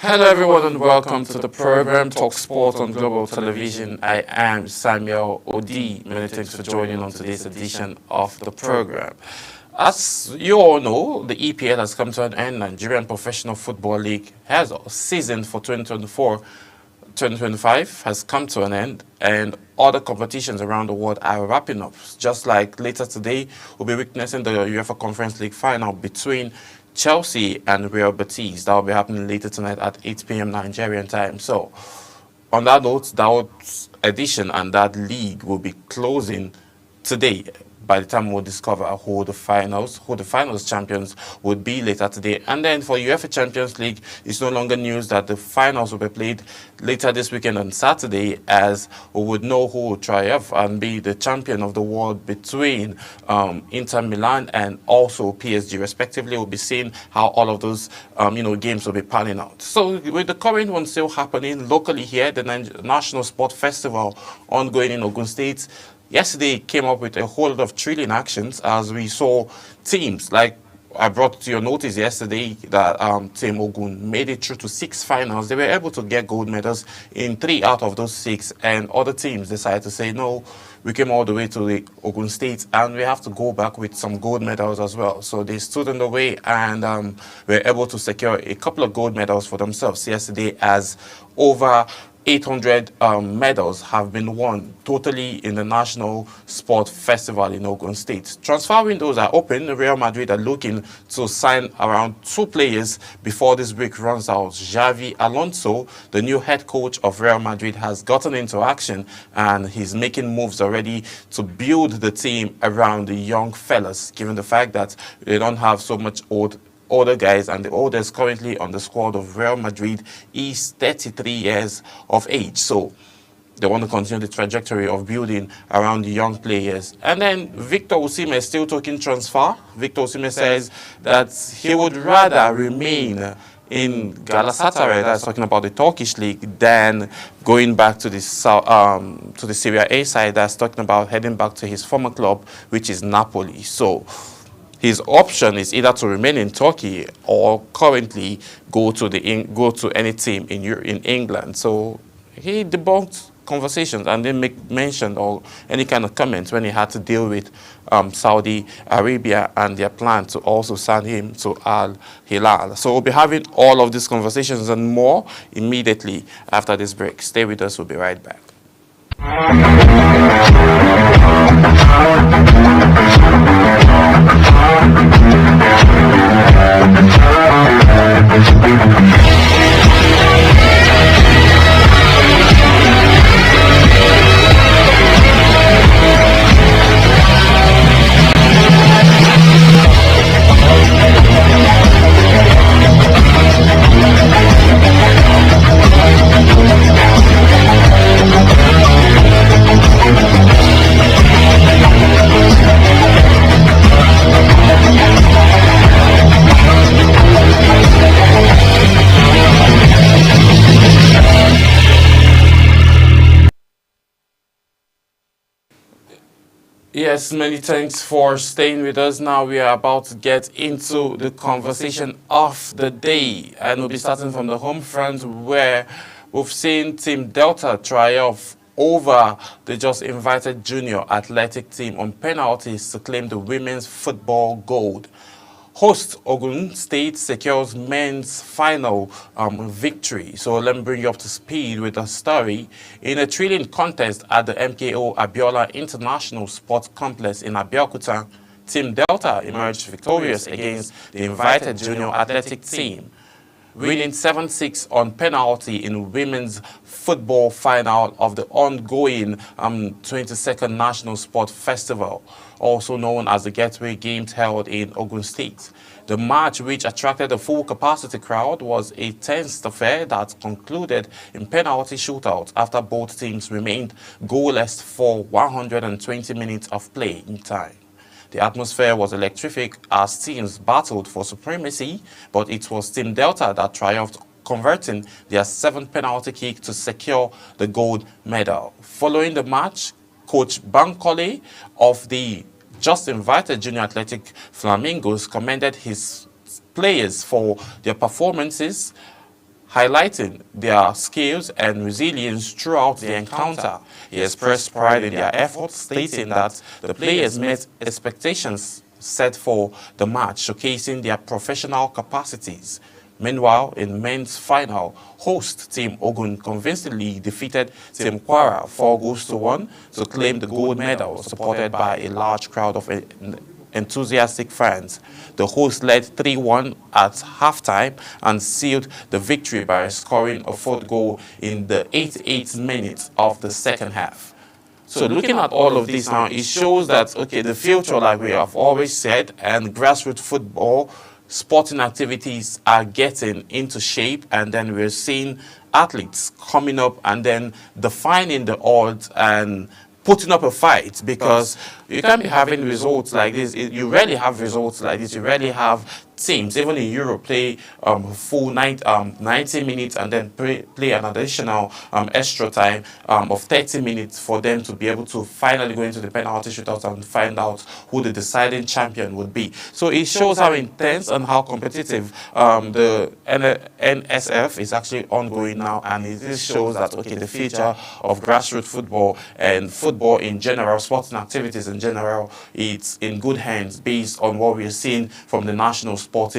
Hello everyone and welcome to the program Talk Sport on Global Television. I am Samuel Odi. Many thanks for joining on today's edition of the program. As you all know, the EPL has come to an end. Nigerian Professional Football League has a season for 2024-2025 has come to an end, and other competitions around the world are wrapping up. Just like later today, we'll be witnessing the UEFA Conference League final between Chelsea and Real Betis. That will be happening later tonight at 8 p.m. Nigerian time. So, on that note, that edition and that league will be closing today. By the time we'll discover who the finals champions would be later today. And then for UEFA Champions League, it's no longer news that the finals will be played later this weekend on Saturday, as we would know who will triumph and be the champion of the world between Inter Milan and also PSG, respectively. We'll be seeing how all of those games will be panning out. So with the current one still happening locally here, the National Sport Festival ongoing in Ogun State, yesterday came up with a whole lot of thrilling actions as we saw teams like I brought to your notice yesterday that Team Ogun made it through to 6 finals. They were able to get gold medals in 3 out of those 6, and other teams decided to say, no, we came all the way to the Ogun State and we have to go back with some gold medals as well. So they stood in the way and were able to secure a couple of gold medals for themselves yesterday, as over 800 medals have been won totally in the National Sport Festival in Ogun State. Transfer windows are open. Real Madrid are looking to sign around 2 players before this break runs out. Xavi Alonso, the new head coach of Real Madrid, has gotten into action and he's making moves already to build the team around the young fellas, given the fact that they don't have so much older guys, and the oldest currently on the squad of Real Madrid is 33 years of age. So they want to continue the trajectory of building around the young players. And then Victor Osimhen is still talking transfer. Victor Osimhen says that he would rather remain in Galatasaray, that's talking about the Turkish league, than going back to the Serie A side, that's talking about heading back to his former club, which is Napoli. So his option is either to remain in Turkey or currently go to any team in England. So he debunked conversations and didn't make mention or any kind of comments when he had to deal with Saudi Arabia and their plan to also sign him to Al Hilal. So we'll be having all of these conversations and more immediately after this break. Stay with us. We'll be right back. Yes, many thanks for staying with us. Now we are about to get into the conversation of the day, and we'll be starting from the home front, where we've seen Team Delta triumph over the just invited junior athletic team on penalties to claim the women's football gold. Host Ogun State secures men's final victory. So let me bring you up to speed with the story. In a thrilling contest at the MKO Abiola International Sports Complex in Abeokuta, Team Delta emerged victorious against the invited junior athletic team, winning 7-6 on penalty in women's football final of the ongoing 22nd National Sport Festival, also known as the Gateway Games, held in Ogun State. The match, which attracted a full capacity crowd, was a tense affair that concluded in penalty shootout after both teams remained goalless for 120 minutes of playing time. The atmosphere was electric as teams battled for supremacy, but it was Team Delta that triumphed, converting their 7th penalty kick to secure the gold medal. Following the match, Coach Bankole of the just invited Junior Athletic Flamingos commended his players for their performances, highlighting their skills and resilience throughout the encounter. He expressed pride in their efforts, stating that the players met expectations set for the match, showcasing their professional capacities. Meanwhile, in men's final, host Team Ogun convincingly defeated Team Kwara 4-1 to claim the gold medal, supported by a large crowd of enthusiastic fans. The hosts led 3-1 at halftime and sealed the victory by scoring a fourth goal in the 88th minute of the second half. So looking at all of this now, it shows that, okay, the future, like we have always said, and grassroots football, sporting activities are getting into shape, and then we're seeing athletes coming up and then defying the odds and putting up a fight, because you can't be having results like this. You rarely have results like this. You rarely have teams, even in Europe, play full 90 minutes and then play an additional extra time of 30 minutes for them to be able to finally go into the penalty shootout and find out who the deciding champion would be. So it shows how intense and how competitive the NSF is actually ongoing now, and it shows that, okay, the future of grassroots football and football in general, sporting activities in general, it's in good hands based on what we're seeing from the national sport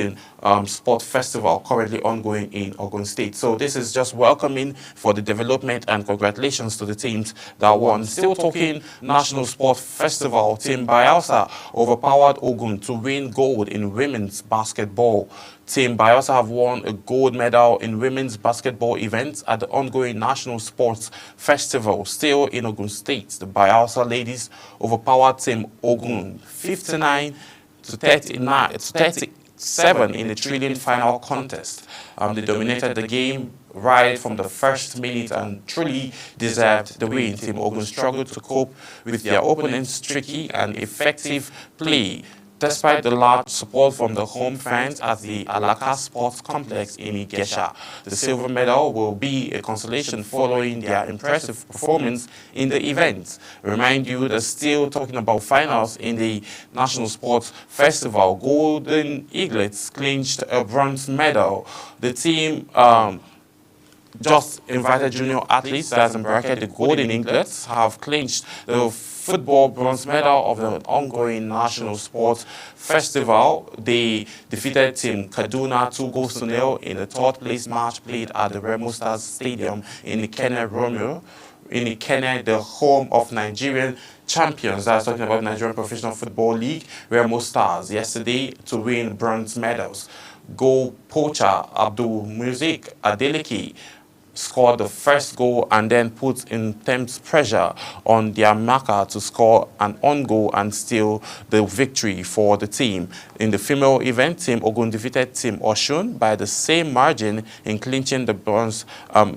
festival currently ongoing in Ogun State. So this is just welcoming for the development, and congratulations to the teams that won. Still talking National Sport Festival, Team Bayelsa overpowered Ogun to win gold in women's basketball. Team Bayelsa have won a gold medal in women's basketball events at the ongoing National Sports Festival, still in Ogun State. The Bayelsa ladies overpowered Team Ogun 59 to 37 in the thrilling final contest. They dominated the game right from the first minute and truly deserved the win. Team Ogun struggled to cope with their opponent's tricky and effective play, despite the large support from the home fans at the Alaka Sports Complex in Igesha. The silver medal will be a consolation following their impressive performance in the event. Remind you that still talking about finals in the National Sports Festival, Golden Eaglets clinched a bronze medal. The team just invited junior athletes, that's in bracket the Golden Eaglets, have clinched the football bronze medal of the ongoing National Sports Festival. They defeated Team Kaduna 2-0 in the third place match played at the Remo Stars Stadium in Ikenne, Romeo. In Ikenne, the home of Nigerian champions, that's talking about Nigerian Professional Football League, Remo Stars, yesterday to win bronze medals. Goal poacher Abdul Muzik Adeleke scored the first goal and then put intense pressure on their marker to score an own goal and steal the victory for the team. In the female event, Team Ogun defeated Team Oshun by the same margin in clinching the bronze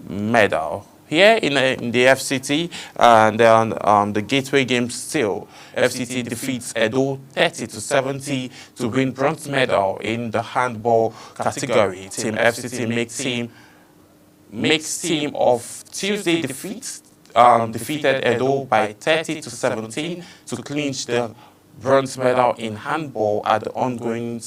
medal. Here in the FCT and the Gateway Games still, FCT defeats Edo 30-70 to win bronze medal in the handball category. Team FCT makes team of Tuesday defeats defeated Edo by 30-17 to clinch the bronze medal in handball at the ongoing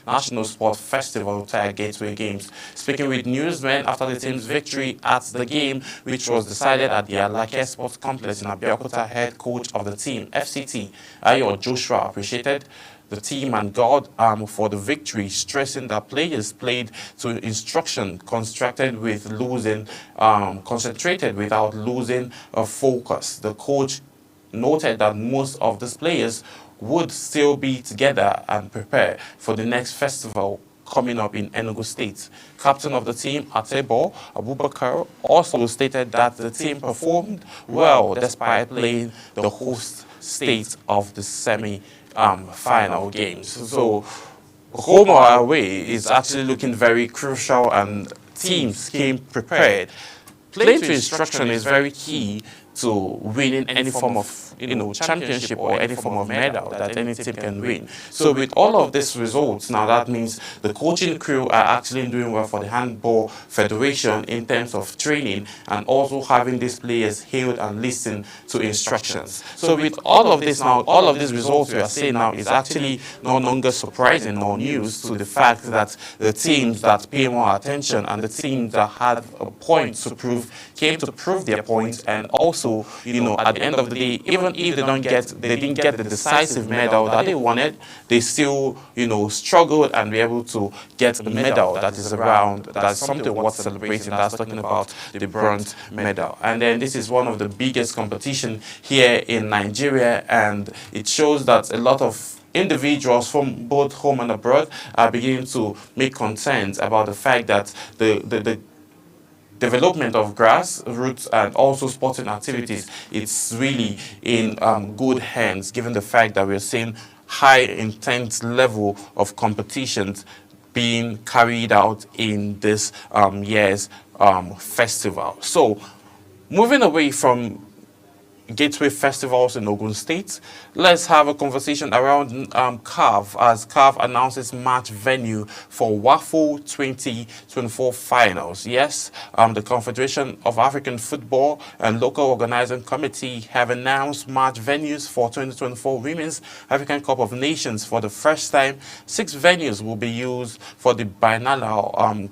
National Sport Festival Tiger Gateway Games. Speaking with newsmen after the team's victory at the game, which was decided at the Alake Sports Complex in Abeokuta, head coach of the team, FCT, Ayo Joshua, appreciated the team and God for the victory, stressing that players played to instruction, concentrated without losing focus. The coach noted that most of these players would still be together and prepare for the next festival coming up in Enugu State. Captain of the team, Atebo Abubakar, also stated that the team performed well despite playing the host state of the semi-final games. So home or away is actually looking very crucial, and teams came prepared. Playing to instruction is very key to winning any form of championship or any form of medal that any team can win. So with all of these results, now that means the coaching crew are actually doing well for the Handball Federation in terms of training and also having these players hailed and listen to instructions. So with all of this now, all of these results we are seeing now is actually no longer surprising nor news to the fact that the teams that pay more attention and the teams that had a point to prove came to prove their point, and also, at the end of the day, even if they didn't get the decisive medal that they wanted, they still, struggled and be able to get the medal that is around, that's something worth celebrating. That's talking about the bronze medal. And then this is one of the biggest competition here in Nigeria, and it shows that a lot of individuals from both home and abroad are beginning to make concerns about the fact that the development of grassroots and also sporting activities, it's really in good hands, given the fact that we're seeing high intense level of competitions being carried out in this year's festival. So moving away from Gateway festivals in Ogun State, let's have a conversation around CAF, as CAF announces March venue for WAFU 2024 finals. Yes, the Confederation of African Football and local organizing committee have announced March venues for 2024 Women's African Cup of Nations. For the first time, 6 venues will be used for the biennial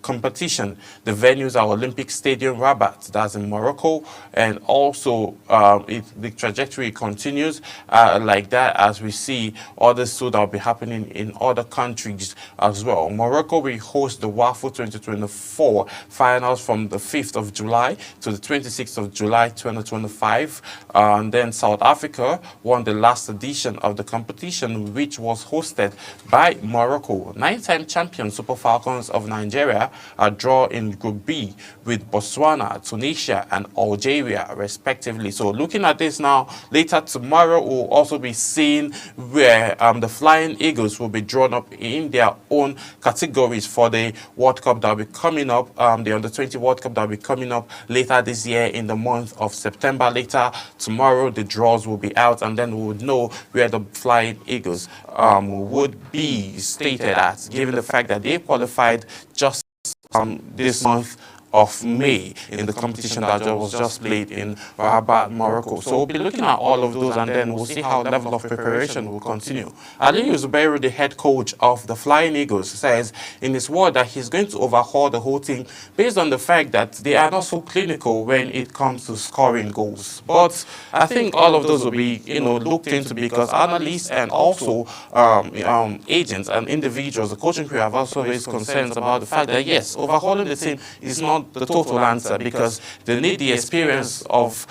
competition. The venues are Olympic Stadium Rabat, that's in Morocco, and also the trajectory continues like that as we see others too that will be happening in other countries as well. Morocco will host the WAFU 2024 finals from the 5th of July to the 26th of July 2025. And then South Africa won the last edition of the competition, which was hosted by Morocco. 9-time champion Super Falcons of Nigeria are drawn in Group B with Botswana, Tunisia, and Algeria, respectively. So looking at this now, later tomorrow we'll also be seeing where the Flying Eagles will be drawn up in their own categories for the World Cup that will be coming up, the Under-20 World Cup that will be coming up later this year in the month of September. Later tomorrow, the draws will be out, and then we would know where the Flying Eagles would be stated at, given the fact that they qualified just this month of May in the competition that was just played in Rabat, Morocco. So we'll be looking at all of those, and then we'll see how the level of preparation will continue. Aliyu Zubairu, the head coach of the Flying Eagles, says in his word that he's going to overhaul the whole team based on the fact that they are not so clinical when it comes to scoring goals. But I think all of those will be, looked into, because analysts and also agents and individuals, the coaching crew, have also raised concerns about the fact that yes, overhauling the team is not the total answer, because they need the experience of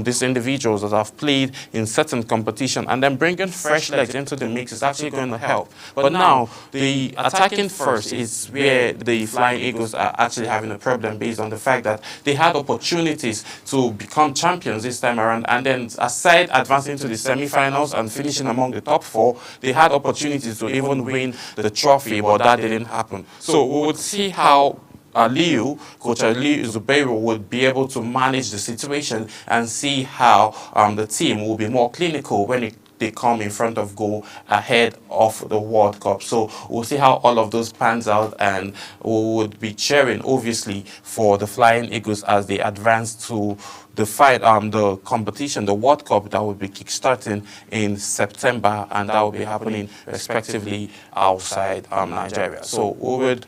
these individuals that have played in certain competition, and then bringing fresh legs into the mix is actually going to help. But now, the attacking first is where the Flying Eagles are actually having a problem, based on the fact that they had opportunities to become champions this time around, and then aside advancing to the semi-finals and finishing among the top 4, they had opportunities to even win the trophy, but that didn't happen. So we would see how Coach Aliyu Zubairu would be able to manage the situation and see how the team will be more clinical when they come in front of goal ahead of the World Cup. So we'll see how all of those pans out, and we would be cheering, obviously, for the Flying Eagles as they advance to the competition, the World Cup, that will be kickstarting in September, and that will be happening respectively outside Nigeria. So we would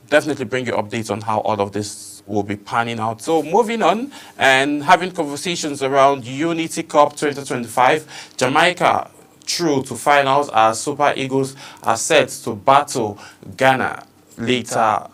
definitely bring you updates on how all of this will be panning out. So moving on and having conversations around Unity Cup 2025, Jamaica through to finals as Super Eagles are set to battle Ghana. Later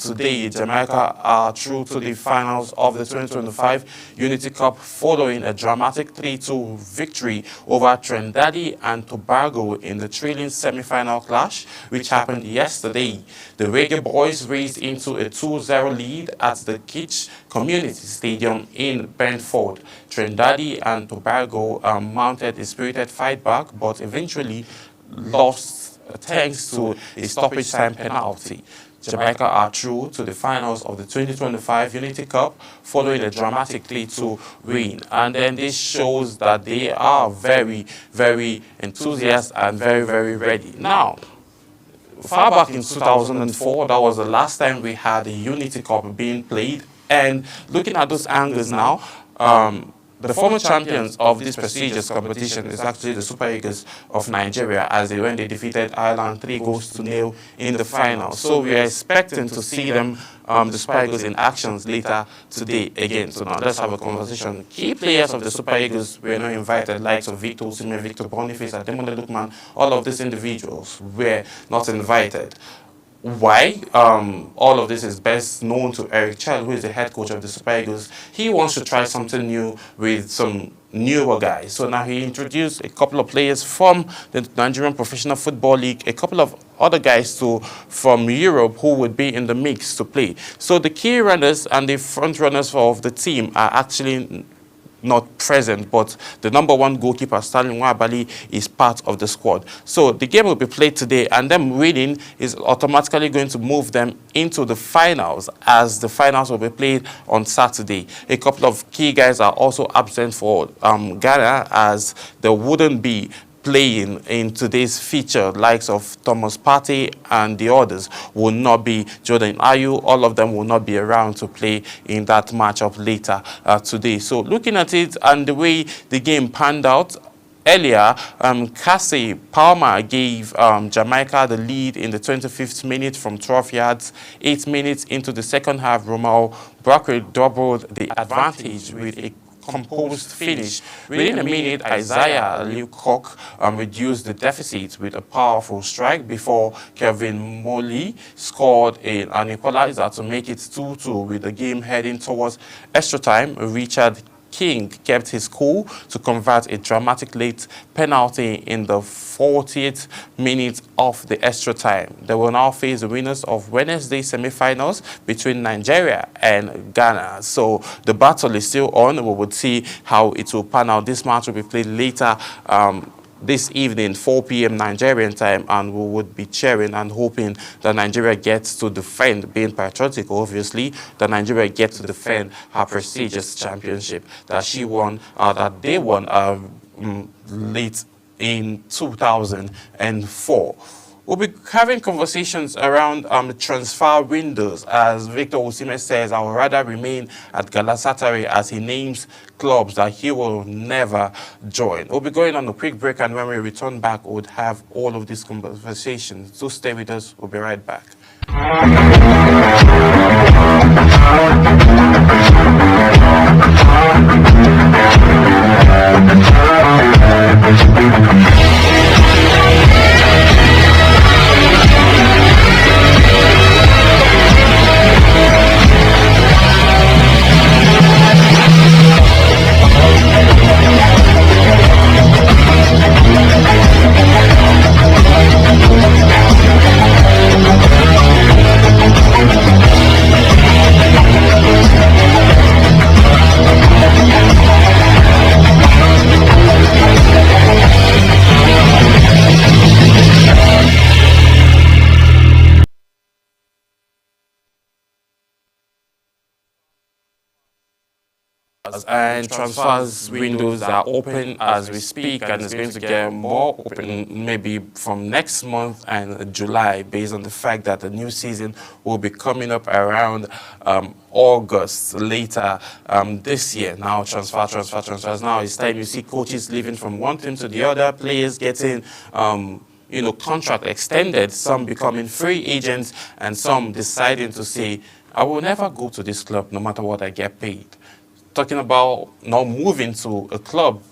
today, Jamaica are through to the finals of the 2025 Unity Cup following a dramatic 3-2 victory over Trinidad and Tobago in the trailing semi-final clash, which happened yesterday. The Reggae Boys raced into a 2-0 lead at the Kitch Community Stadium in Brentford. Trinidad and Tobago mounted a spirited fight back, but eventually lost thanks to a stoppage time penalty. Jamaica are through to the finals of the 2025 Unity Cup following a dramatic 3-2 win. And then this shows that they are very, very enthusiastic and very, very ready. Now, far back in 2004, that was the last time we had a Unity Cup being played. And looking at those angles now, the former champions of this prestigious competition is actually the Super Eagles of Nigeria, as when they defeated Ireland 3-0 in the final. So we are expecting to see them, the Super Eagles, in actions later today again. So now let's have a conversation. Key players of the Super Eagles were not invited, likes of Victor Osimhen, Victor Boniface, Ademola Lookman. All of these individuals were not invited. Why? All of this is best known to Eric Chell, who is the head coach of the Super Eagles. He wants to try something new with some newer guys. So now he introduced a couple of players from the Nigerian Professional Football League, a couple of other guys from Europe who would be in the mix to play. So the key runners and the front runners of the team are actually not present, but the number one goalkeeper, Stanley Nwabali, is part of the squad. So the game will be played today, and them winning is automatically going to move them into the finals, as the finals will be played on Saturday. A couple of key guys are also absent for Ghana, as there wouldn't be playing in today's feature. Likes of Thomas Partey and the others will not be. Jordan Ayew, all of them will not be around to play in that matchup later today. So looking at it and the way the game panned out, earlier, Cassie Palmer gave Jamaica the lead in the 25th minute from 12 yards. 8 minutes into the second half, Romeo Brockway doubled the advantage with a composed finish. Within a minute, Isaiah Lecoq reduced the deficit with a powerful strike before Kevin Molly scored an equalizer to make it 2-2 with the game heading towards extra time. Richard King kept his cool to convert a dramatic late penalty in the 40th minute of the extra time. They will now face the winners of Wednesday's semi-finals between Nigeria and Ghana. So the battle is still on. We will see how it will pan out. This match will be played later this evening, 4 p.m. Nigerian time, and we would be cheering and hoping that Nigeria gets to defend, being patriotic, obviously, that Nigeria gets to defend her prestigious championship that they won late in 2004. We'll be having conversations around transfer windows, as Victor Osimhen says, I would rather remain at Galatasaray, as he names clubs that he will never join. We'll be going on a quick break, and when we return back, we'll have all of these conversations. So stay with us. We'll be right back. And transfers windows are open as we speak, and it's going to get more open maybe from next month and July, based on the fact that the new season will be coming up around August later this year. Now transfers. Now it's time you see coaches leaving from one team to the other, players getting contract extended, some becoming free agents, and some deciding to say, I will never go to this club no matter what I get paid. Talking about not moving to a club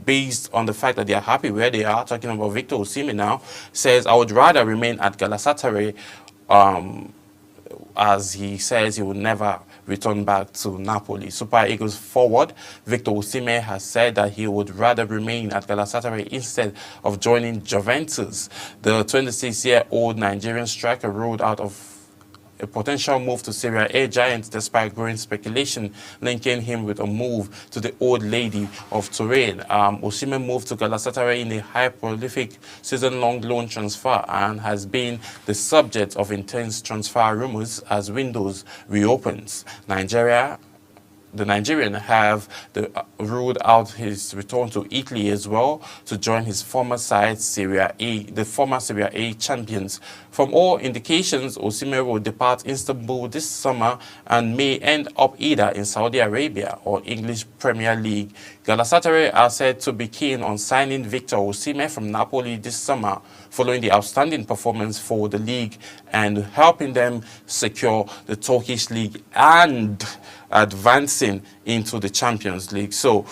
based on the fact that they are happy where they are. Talking about Victor Osimhen now, says, I would rather remain at Galatasaray, as he says he will never return back to Napoli. Super Eagles forward Victor Osimhen has said that he would rather remain at Galatasaray instead of joining Juventus. The 26-year-old Nigerian striker ruled out of a potential move to Serie A giants despite growing speculation linking him with a move to the old lady of Turin. Osimhen moved to Galatasaray in a high prolific season-long loan transfer and has been the subject of intense transfer rumors as windows reopens. The Nigerian have ruled out his return to Italy as well to join his former side Serie A, the former Serie A champions. From all indications, Osimhen will depart Istanbul this summer and may end up either in Saudi Arabia or English Premier League. Galatasaray are said to be keen on signing Victor Osimhen from Napoli this summer, following the outstanding performance for the league and helping them secure the Turkish league and advancing into the Champions League. So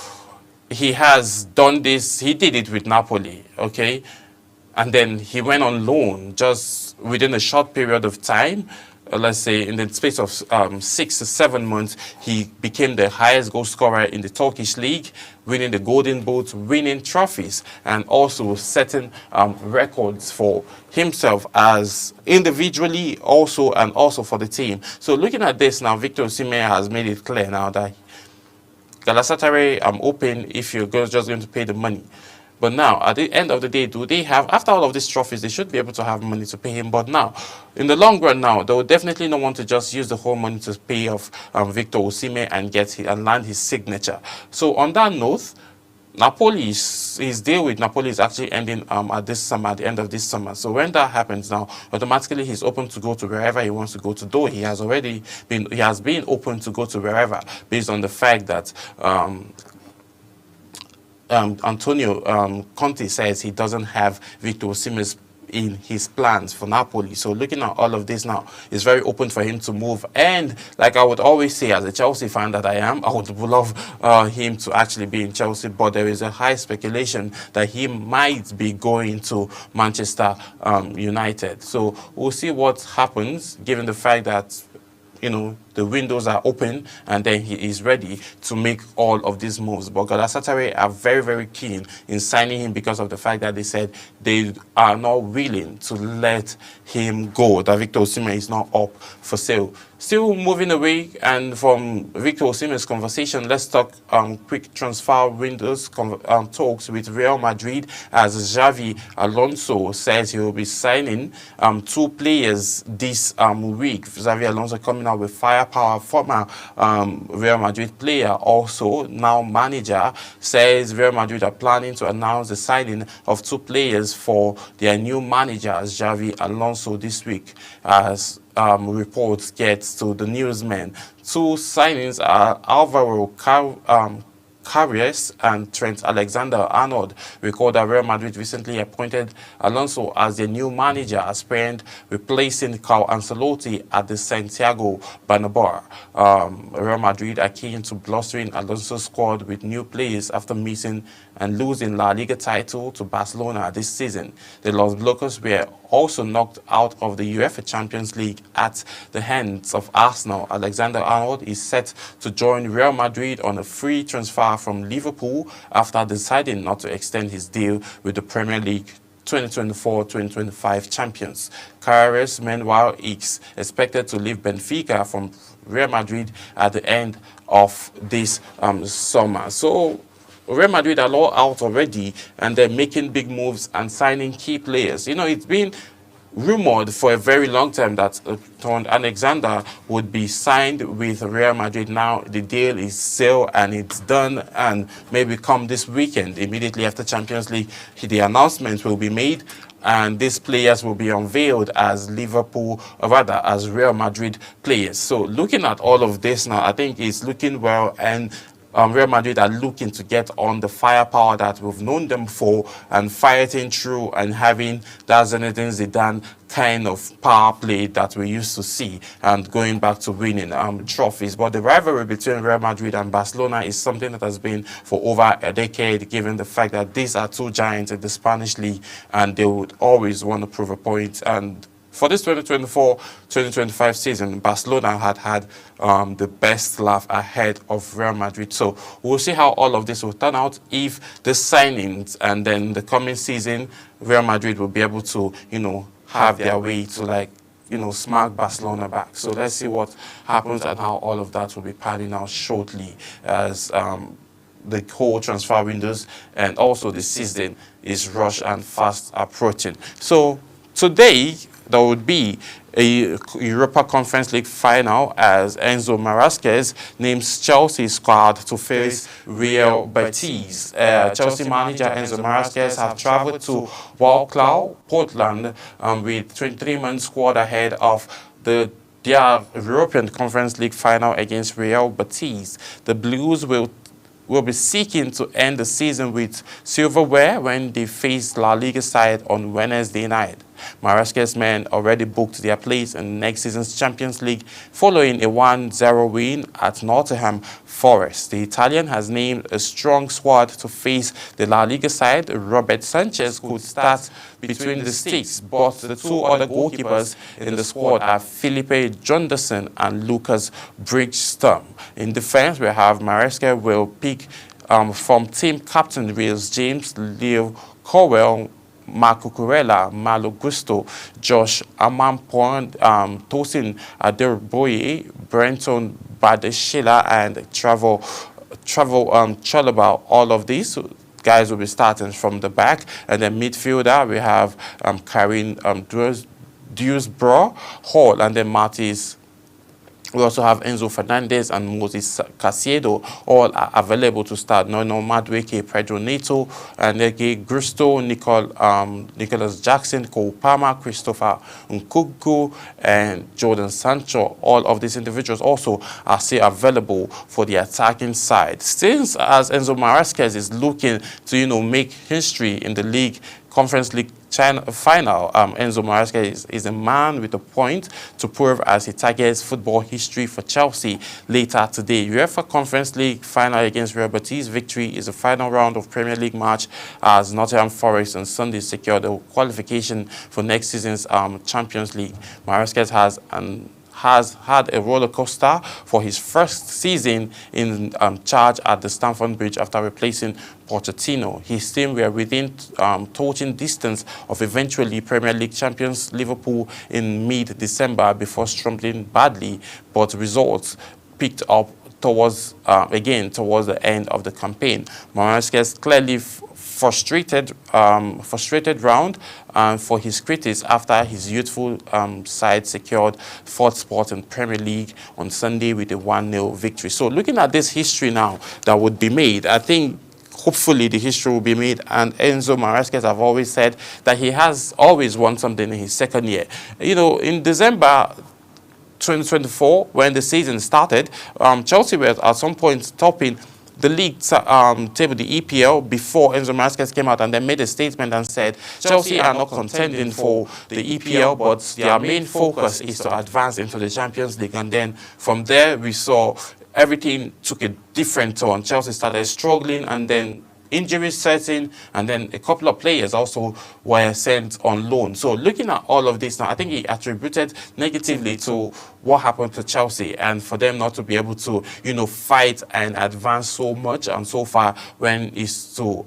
he has done this. He did it with Napoli, okay? And then he went on loan just within a short period of time. Let's say in the space of 6 to 7 months, he became the highest goal scorer in the Turkish league, winning the Golden Boot, winning trophies, and also setting records for himself as individually also and also for the team. So looking at this now, Victor Osimhen has made it clear now that Galatasaray, I'm open if you're just going to pay the money. But now, at the end of the day, do they have, after all of these trophies, they should be able to have money to pay him. But now, in the long run now, they will definitely not want to just use the whole money to pay off Victor Osimhen and land his signature. So on that note, his deal with Napoli is actually ending at the end of this summer. So when that happens now, automatically he's open to go to wherever he wants to go to. Though he has been open to go to wherever based on the fact that Antonio Conte says he doesn't have Victor Osimhen in his plans for Napoli. So looking at all of this now, it's very open for him to move. And like I would always say, as a Chelsea fan that I am, I would love him to actually be in Chelsea. But there is a high speculation that he might be going to Manchester United. So we'll see what happens, given the fact that, you know, the windows are open and then he is ready to make all of these moves. But Galatasaray are very, very keen in signing him because of the fact that they said they are not willing to let him go, that Victor Osimhen is not up for sale. Still moving away and from Victor Osimhen's conversation, let's talk quick transfer windows talks with Real Madrid, as Xavi Alonso says he will be signing 2 players this week. Xavi Alonso coming out with firepower. Former Real Madrid player, also now manager, says Real Madrid are planning to announce the signing of 2 players for their new manager, Xavi Alonso, this week. As reports get to the newsmen, 2 signings are Alvaro Carriers and Trent Alexander-Arnold. Recall that Real Madrid recently appointed Alonso as their new manager, as planned, replacing Carlo Ancelotti at the Santiago Bernabeu. Real Madrid are keen to blustering Alonso's squad with new players after missing and losing La Liga title to Barcelona this season. The Los Blancos were also knocked out of the UEFA Champions League at the hands of Arsenal. Alexander-Arnold is set to join Real Madrid on a free transfer from Liverpool after deciding not to extend his deal with the Premier League 2024-2025 champions. Carreras, meanwhile, is expected to leave Benfica from Real Madrid at the end of this summer. So Real Madrid are all out already, and they're making big moves and signing key players. You know, it's been rumored for a very long time that Trent Alexander would be signed with Real Madrid. Now the deal is sealed and it's done, and maybe come this weekend, immediately after Champions League, the announcement will be made and these players will be unveiled as Liverpool, or rather as Real Madrid players. So looking at all of this now, I think it's looking well, and Real Madrid are looking to get on the firepower that we've known them for and fighting through and having that Zinedine Zidane kind of power play that we used to see and going back to winning trophies. But the rivalry between Real Madrid and Barcelona is something that has been for over a decade, given the fact that these are 2 giants in the Spanish league and they would always want to prove a point. And for this 2024-2025 season, Barcelona had the best laugh ahead of Real Madrid. So we'll see how all of this will turn out. If the signings and then the coming season, Real Madrid will be able to, you know, have their way to like smack Barcelona back. So let's see what happens and how all of that will be panning out shortly as the whole transfer windows and also the season is rushed and fast approaching. So today there would be a Europa Conference League final as Enzo Maresca names Chelsea's squad to face Real Betis. Chelsea manager Enzo Maresca have traveled to Wrocław, Portland, with 23-man squad ahead of their European Conference League final against Real Betis. The Blues will be seeking to end the season with silverware when they face La Liga side on Wednesday night. Maresca's men already booked their place in next season's Champions League following a 1-0 win at Nottingham Forest. The Italian has named a strong squad to face the La Liga side. Robert Sanchez could start between the sticks, but the two other goalkeepers in the squad are Felipe Jonderson and Lucas Bridgestone. In defense, we have Maresca will pick from team captain Reece James, Leo Cowell, Marco Kurela, Malo Gusto, Josh Amampong, Tosin Aderboye, Brenton Badeshila, and Trevor Chalobah. All of these guys will be starting from the back. And then midfielder, we have Karim Dewsborough, Hall, and then Martis. We also have Enzo Fernandez and Moses Caicedo, all are available to start. Nono Madueke, Pedro Neto, Nege Gusto, Nicholas Jackson, Cole Palmer, Christopher Nkunku, and Jordan Sancho. All of these individuals also are still available for the attacking side. Since as Enzo Maresca is looking to make history in the league, Conference League final, Enzo Maresca is a man with a point to prove as he targets football history for Chelsea later today. UEFA Conference League final against Real Betis victory is the final round of Premier League match as Nottingham Forest on Sunday secured the qualification for next season's Champions League. Maresca has had a roller coaster for his first season in charge at the Stamford Bridge after replacing Pochettino. His team were within touching distance of eventually Premier League champions Liverpool in mid-December before struggling badly, but results picked up towards the end of the campaign. Maresca's clearly frustrated round for his critics after his youthful side secured fourth spot in Premier League on Sunday with a 1-0 victory. So looking at this history now that would be made, I think hopefully the history will be made, and Enzo Maresca have always said that he has always won something in his second year. In December 2024, when the season started, Chelsea were at some point topping the league table, the EPL, before Enzo Maresca came out and then made a statement and said Chelsea are not contending for the EPL, but their main focus is to advance into the Champions League. And then from there, we saw everything took a different turn. Chelsea started struggling, and then injuries setting, and then a couple of players also were sent on loan. So looking at all of this now, I think he attributed negatively to what happened to Chelsea and for them not to be able to, fight and advance so much and so far when it's to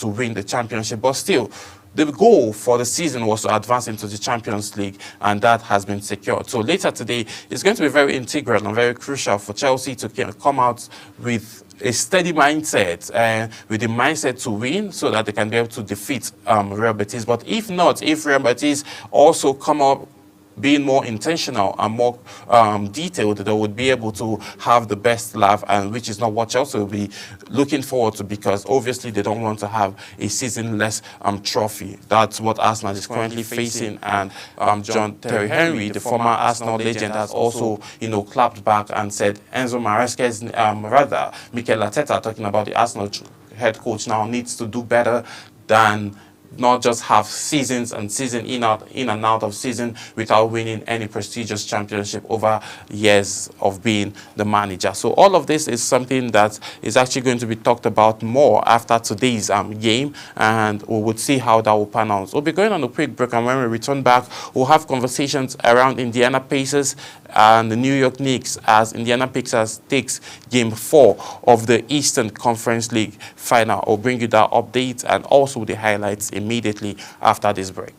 win the championship. But still, the goal for the season was to advance into the Champions League, and that has been secured. So later today, it's going to be very integral and very crucial for Chelsea to come out with a steady mindset and with the mindset to win so that they can be able to defeat Real Betis. But if not, if Real Betis also come up being more intentional and more detailed, they would be able to have the best laugh, and which is not what Chelsea will be looking forward to, because obviously they don't want to have a season-less trophy. That's what Arsenal is currently facing, and John Terry Henry, the former Arsenal legend, has also clapped back and said Enzo Maresca's Mikel Arteta, talking about the Arsenal head coach now, needs to do better than not just have seasons and season in and out of season without winning any prestigious championship over years of being the manager. So all of this is something that is actually going to be talked about more after today's game, and we would see how that will pan out. We'll be going on a quick break, and when we return back, we'll have conversations around Indiana Pacers and the New York Knicks as Indiana Pacers takes Game 4 of the Eastern Conference League final. I'll bring you that update and also the highlights immediately after this break.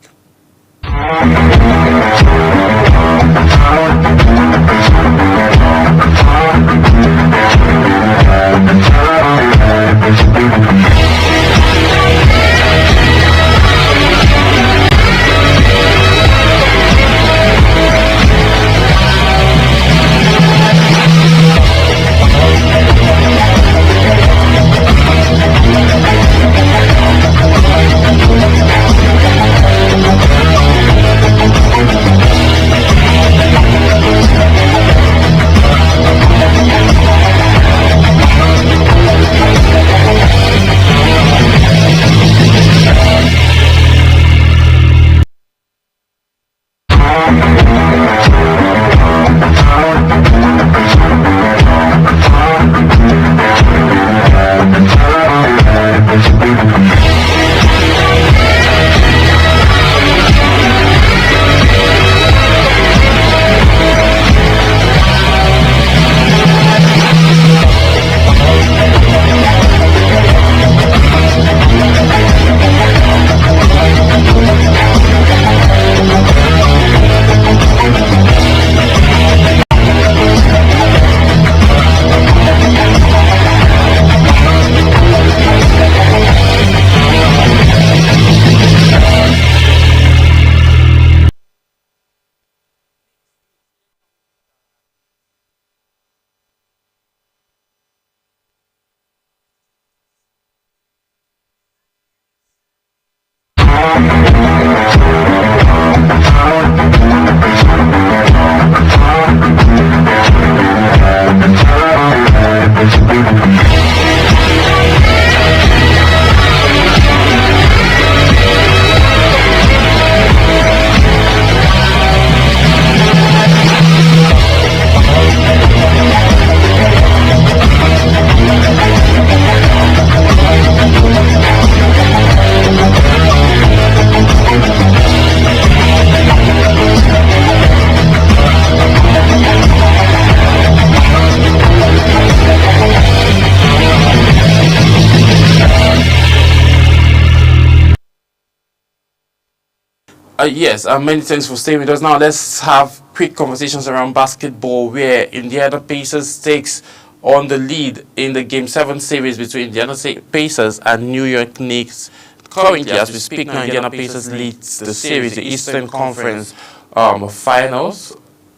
Yes, many thanks for staying with us. Now let's have quick conversations around basketball, where Indiana Pacers takes on the lead in the Game 7 series between Indiana Pacers and New York Knicks. Currently, as we speak now, Indiana Pacers leads the series, the Eastern Conference Finals,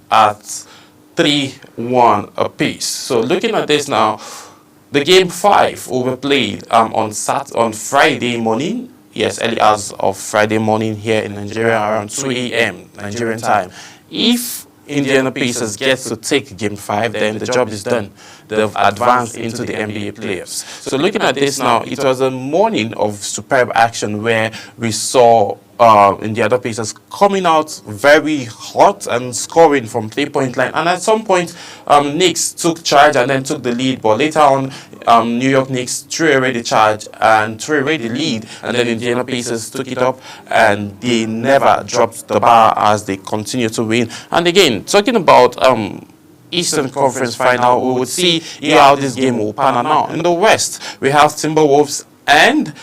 at 3-1 apiece. So looking at this now, the Game 5 will be played on Friday morning. Yes, early hours of Friday morning here in Nigeria around 2 a.m. Nigerian time. If Indiana Pacers gets to take Game 5, then the job is done. They've advanced into the NBA playoffs. So looking at this now, it was a morning of superb action where we saw Indiana Pacers coming out very hot and scoring from three-point line. And at some point, Knicks took charge and then took the lead. But later on, New York Knicks threw away the charge and threw away the lead. And then Indiana Pacers took it up and they never dropped the bar as they continue to win. And again, talking about Eastern Conference Final, we would see how this game will pan out. In the West, we have Timberwolves and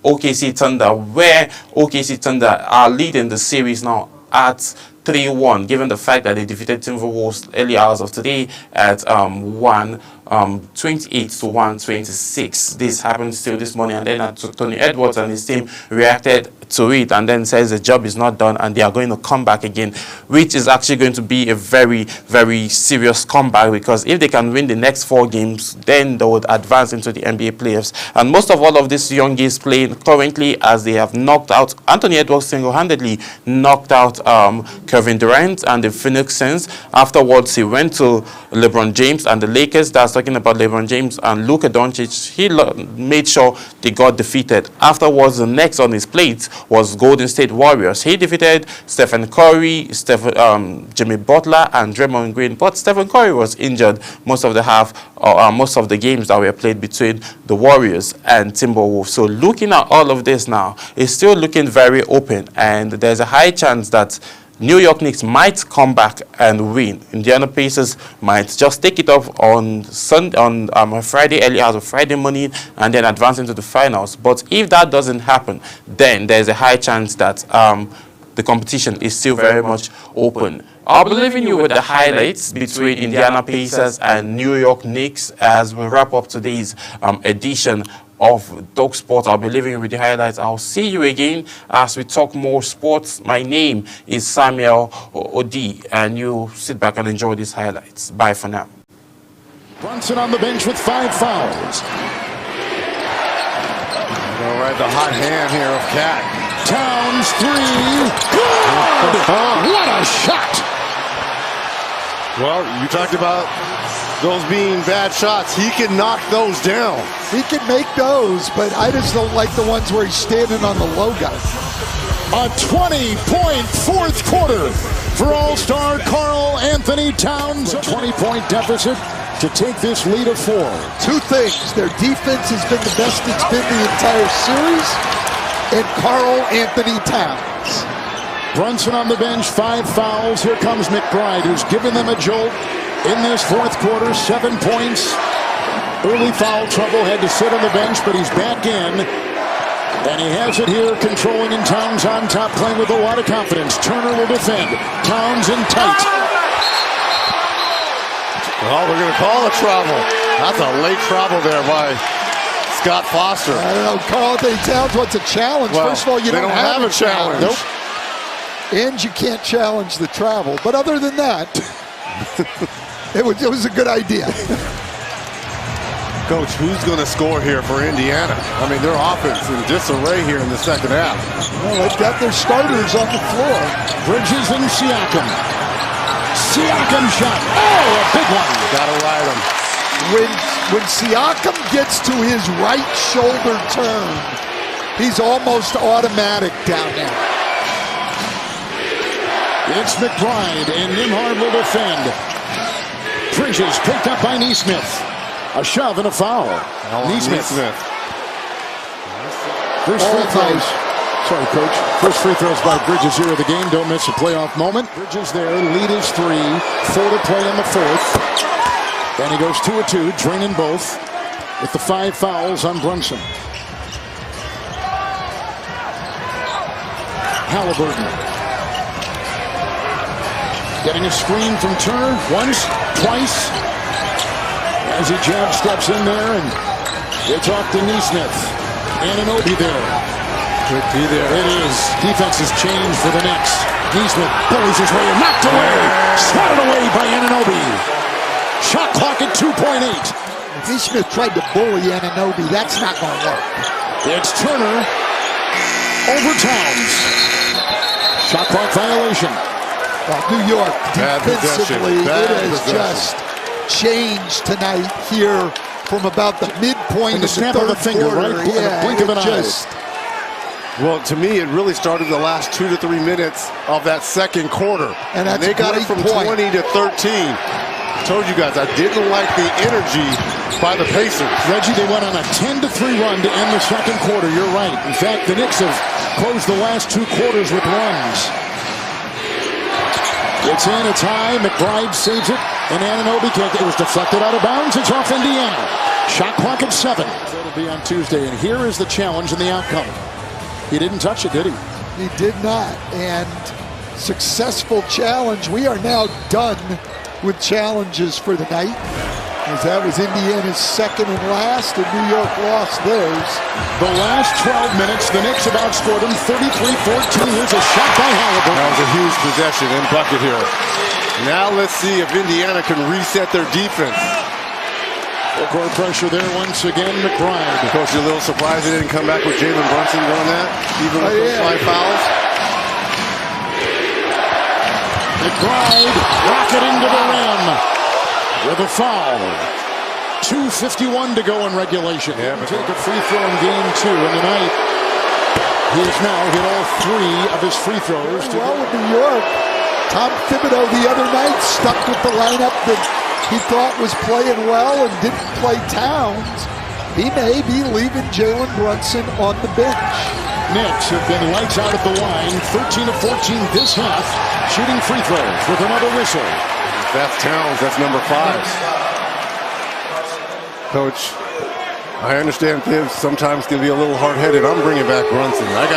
OKC Thunder, where OKC Thunder are leading the series now at 3-1, given the fact that they defeated Timberwolves early hours of today at 28 to 126. This happened still this morning, and then Tony Edwards and his team reacted to it and then says the job is not done and they are going to come back again, which is actually going to be a very, very serious comeback, because if they can win the next 4 games, then they would advance into the NBA playoffs. And most of all of these young guys playing currently, as they have knocked out Anthony Edwards, single-handedly knocked out Kevin Durant and the Phoenix Suns. Afterwards, he went to LeBron James and the Lakers. That's talking about LeBron James and Luka Doncic. He made sure they got defeated. Afterwards, the next on his plate was Golden State Warriors. He defeated Stephen Curry, Jimmy Butler, and Draymond Green. But Stephen Curry was injured most of the games that were played between the Warriors and Timberwolves. So looking at all of this now, it's still looking very open, and there's a high chance that New York Knicks might come back and win. Indiana Pacers might just take it off on Friday, early hours of Friday morning, and then advance into the finals. But if that doesn't happen, then there's a high chance that the competition is still very much open. I'll be leaving you with the highlights between Indiana Pacers and New York Knicks as we wrap up today's edition of Talk Sports. I'll be leaving you with the highlights. I'll see you again as we talk more sports. My name is Samuel Odi, and you sit back and enjoy these highlights. Bye for now. Brunson on the bench with 5 fouls. All right, the hot hand here of Cat. Towns 3. Good! What a shot! Well, you talked about those being bad shots. He can knock those down. He can make those, but I just don't like the ones where he's standing on the logo. A 20-point fourth quarter for All-Star Karl Anthony Towns. A 20-point deficit to take this lead of 4. 2 things. Their defense has been the best it's been the entire series, and Karl Anthony Towns. Brunson on the bench, 5 fouls. Here comes McBride, who's given them a jolt in this fourth quarter. 7 points. Early foul trouble, had to sit on the bench, but he's back in. And he has it here, controlling, and Towns on top, playing with a lot of confidence. Turner will defend. Towns in tight. Well, we're going to call a travel. That's a late travel there by Scott Foster. I don't know. Karl Anthony Towns wants a challenge. Well, first of all, you don't have a challenge. Nope. And you can't challenge the travel. But other than that, it was a good idea. Coach, who's going to score here for Indiana? I mean, their offense in disarray here in the second half. Well, they've got their starters on the floor. Bridges and Siakam. Siakam shot. Oh, a big one. Got to ride him. When Siakam gets to his right shoulder turn, he's almost automatic down there. It's McBride, and Nembhard will defend. Bridges picked up by Nesmith. A shove and a foul. Nesmith. First free throws. Sorry, Coach. First free throws by Bridges here of the game. Don't miss a playoff moment. Bridges there. Lead is 3. 4 to play in the fourth. And he goes 2 of 2, draining both with the 5 fouls on Brunson. Halliburton. Getting a screen from Turner once, twice. As he jab steps in there, and it's off to Nesmith. Anunoby there. Could be there. It is. Defense has changed for the Knicks. Nesmith bullies his way and knocked away. Swatted away by Anunoby. Shot clock at 2.8. If Nesmith tried to bully Anunoby, that's not going to work. It's Turner over Towns. Shot clock violation. Well, New York, defensively, it has just changed tonight here from about the midpoint of the snap third of the finger, quarter. right? Yeah, blink of an eye. Well, to me, it really started the last 2 to 3 minutes of that second quarter. And they got it from 20 to 13. I told you guys, I didn't like the energy by the Pacers. Reggie, they went on a 10-3 run to end the second quarter. You're right. In fact, the Knicks have closed the last 2 quarters with runs. It's in, it's high. McBride saves it, and Anunoby can't. It was deflected out of bounds. It's off Indiana. Shot clock at 7. It'll be on Tuesday, and here is the challenge and the outcome. He didn't touch it, did he? He did not, and successful challenge. We are now done with challenges for the night, as that was Indiana's second and last, and New York lost theirs. The last 12 minutes, the Knicks have outscored them 33-14. Here's a shot by Halliburton. That was a huge possession and bucket here. Now let's see if Indiana can reset their defense. Full court pressure there once again, McBride. Coach, you're a little surprised they didn't come back with Jalen Brunson doing that, even with those 5 fouls. McBride rocketing to the rim with a foul. 2:51 to go in regulation. Yeah, Take a free throw in game 2, and tonight he has now hit all 3 of his free throws. Well, with New York, Tom Thibodeau the other night stuck with the lineup that he thought was playing well and didn't play Towns. He may be leaving Jalen Brunson on the bench. Knicks have been lights out at the line, 13 of 14 this half, shooting free throws with another whistle. That's Towns, that's number 5. Coach, I understand Thibs sometimes can be a little hard-headed. I'm bringing back Brunson. I got